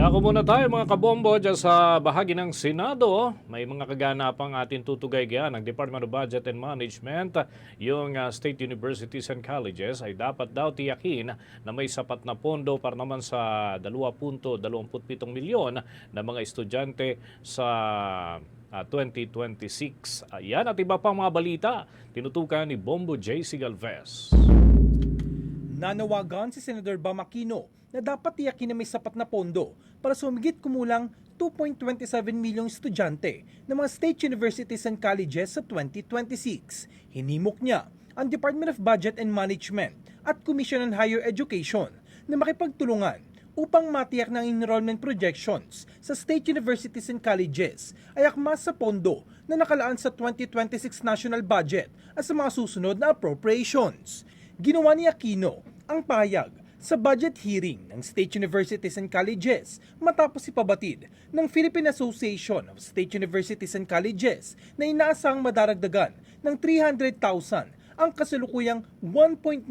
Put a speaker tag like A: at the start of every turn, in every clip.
A: Dako muna tayo mga kabombo dyan sa bahagi ng Senado. May mga kaganapang ating tutugay-gayan ng Department of Budget and Management. Yung state universities and colleges ay dapat daw tiyakin na may sapat na pondo para naman sa 2.27 milyon na mga estudyante sa 2026. Ayan at iba pang mga balita. Tinutukan ni Bombo J. Galvez.
B: Nanawagan si Senador Bam Aquino na dapat tiyakin na may sapat na pondo para sa humigit kumulang 2.27 milyong estudyante ng mga state universities and colleges sa 2026. Hinimok niya ang Department of Budget and Management at Commission on Higher Education na makipagtulungan upang matiyak ng enrollment projections sa state universities and colleges ay akma sa pondo na nakalaan sa 2026 national budget at sa mga susunod na appropriations. Ginawa ni Aquino ang pahayag sa budget hearing ng state universities and colleges matapos ipabatid ng Philippine Association of State Universities and Colleges na inaasang madaragdagan ng 300,000 ang kasalukuyang 1.97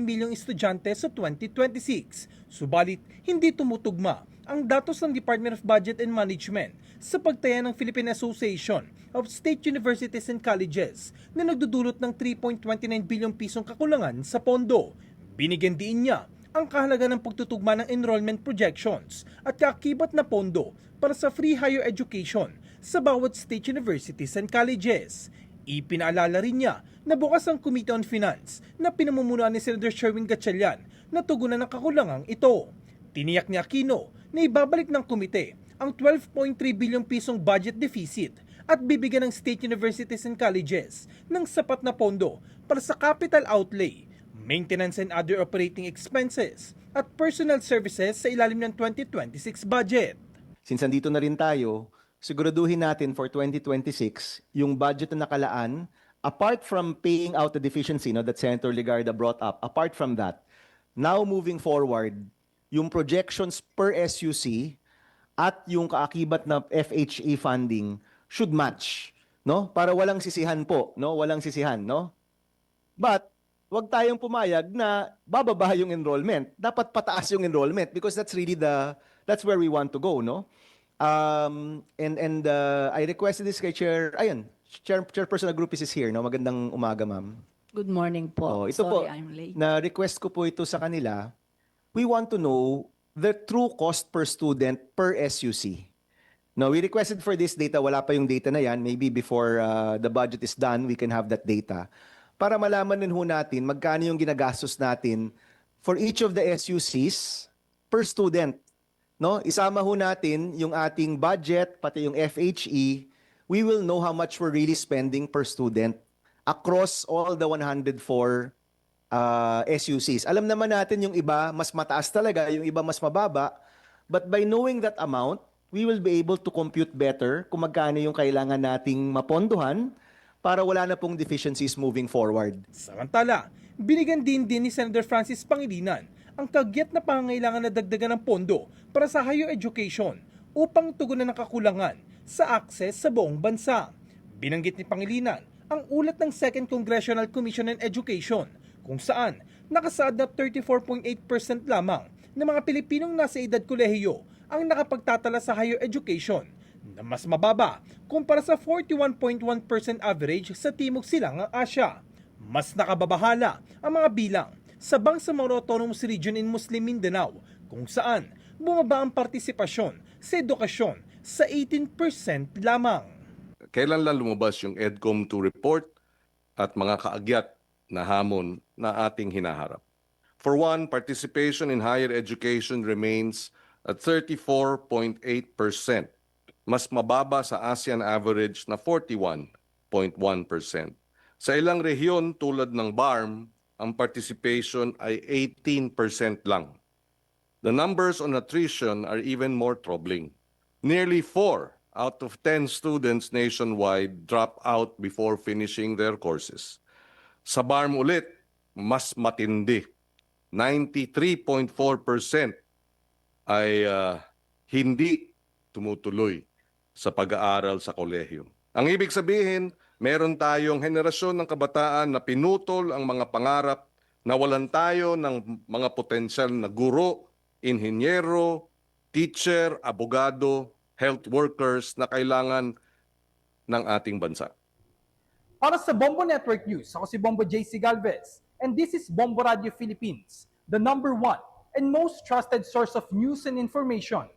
B: milyong estudyante sa 2026. Subalit, hindi tumutugma ang datos ng Department of Budget and Management sa pagtaya ng Philippine Association of State Universities and Colleges na nagdudulot ng 3.29 bilyong pisong kakulangan sa pondo. Binigyan din niya ang kahalaga ng pagtutugma ng enrollment projections at kaakibat na pondo para sa free higher education sa bawat state universities and colleges. Ipinaalala rin niya na bukas ang Committee on Finance na pinamumunuan ni Senator Sherwin Gatchalian na tugunan ng kakulangang ito. Tiniyak ni Aquino na ibabalik ng komite ang 12.3 bilyong pisong budget deficit at bibigyan ng state universities and colleges ng sapat na pondo para sa capital outlay, maintenance and other operating expenses at personal services sa ilalim ng 2026 budget.
C: Since andito na rin tayo, siguraduhin natin for 2026 yung budget na nakalaan, apart from paying out the deficiency that Senator Legarda brought up, apart from that, now moving forward, yung projections per SUC at yung kaakibat na FHE funding should match, no? Para walang sisihan po, no? Walang sisihan, no? But wag tayong pumayag na bababa yung enrollment. Dapat pataas yung enrollment because that's really that's where we want to go, no? I requested this kay Chairperson ng group is here, no? Magandang umaga, ma'am.
D: Good morning po.
C: Oh, ito
D: Sorry,
C: po,
D: I'm late.
C: na-request ko po ito sa kanila. We want to know the true cost per student per SUC. No, we requested for this data. Wala pa yung data na yan. Maybe before the budget is done, we can have that data. Para malaman din ho natin magkano yung ginagastos natin for each of the SUCs per student. No? Isama ho natin yung ating budget, pati yung FHE. We will know how much we're really spending per student across all the 104 SUCs. Alam naman natin yung iba mas mataas talaga, yung iba mas mababa. But by knowing that amount, we will be able to compute better kung magkano yung kailangan nating mapondohan para wala na pong deficiencies moving forward.
B: Samantala, binigyan din ni Senator Francis Pangilinan ang kagyat na pangangailangan na dagdagan ng pondo para sa higher education upang tugunan ng kakulangan sa access sa buong bansa. Binanggit ni Pangilinan ang ulat ng Second Congressional Commission on Education kung saan nakasaad na 34.8% lamang ng mga Pilipinong nasa edad kolehiyo ang nakapagtatala sa higher education na mas mababa kumpara sa 41.1% average sa Timog Silangang Asya. Mas nakababahala ang mga bilang sa Bangsamoro Autonomous Region in Muslim Mindanao kung saan bumaba ang partisipasyon sa edukasyon sa 18% lamang.
E: Kailan lang lumabas yung EDCOM2 report at mga kaagyat na hamon na ating hinaharap? For one, participation in higher education remains at 34.8%. Mas mababa sa ASEAN average na 41.1%. Sa ilang rehiyon tulad ng BARM, ang participation ay 18% lang. The numbers on attrition are even more troubling. Nearly 4 out of 10 students nationwide drop out before finishing their courses. Sa BARM ulit, mas matindi. 93.4% ay hindi tumutuloy sa pag-aaral sa kolehiyo. Ang ibig sabihin, meron tayong henerasyon ng kabataan na pinutol ang mga pangarap, nawalan tayo ng mga potensyal na guro, inhinyero, teacher, abogado, health workers na kailangan ng ating bansa.
B: Para sa Bombo Network News, ako si Bombo JC Galvez, and this is Bombo Radio Philippines, the #1 and most trusted source of news and information.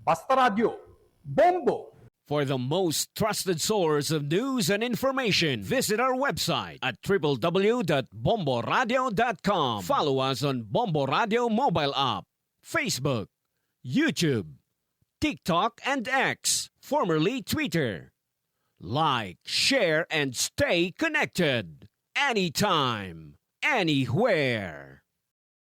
B: Basta Radio, Bombo!
D: For the most trusted source of news and information, visit our website at www.bomboradio.com. Follow us on Bombo Radio mobile app, Facebook, YouTube, TikTok, and X, formerly Twitter. Like, share, and stay connected. Anytime, anywhere.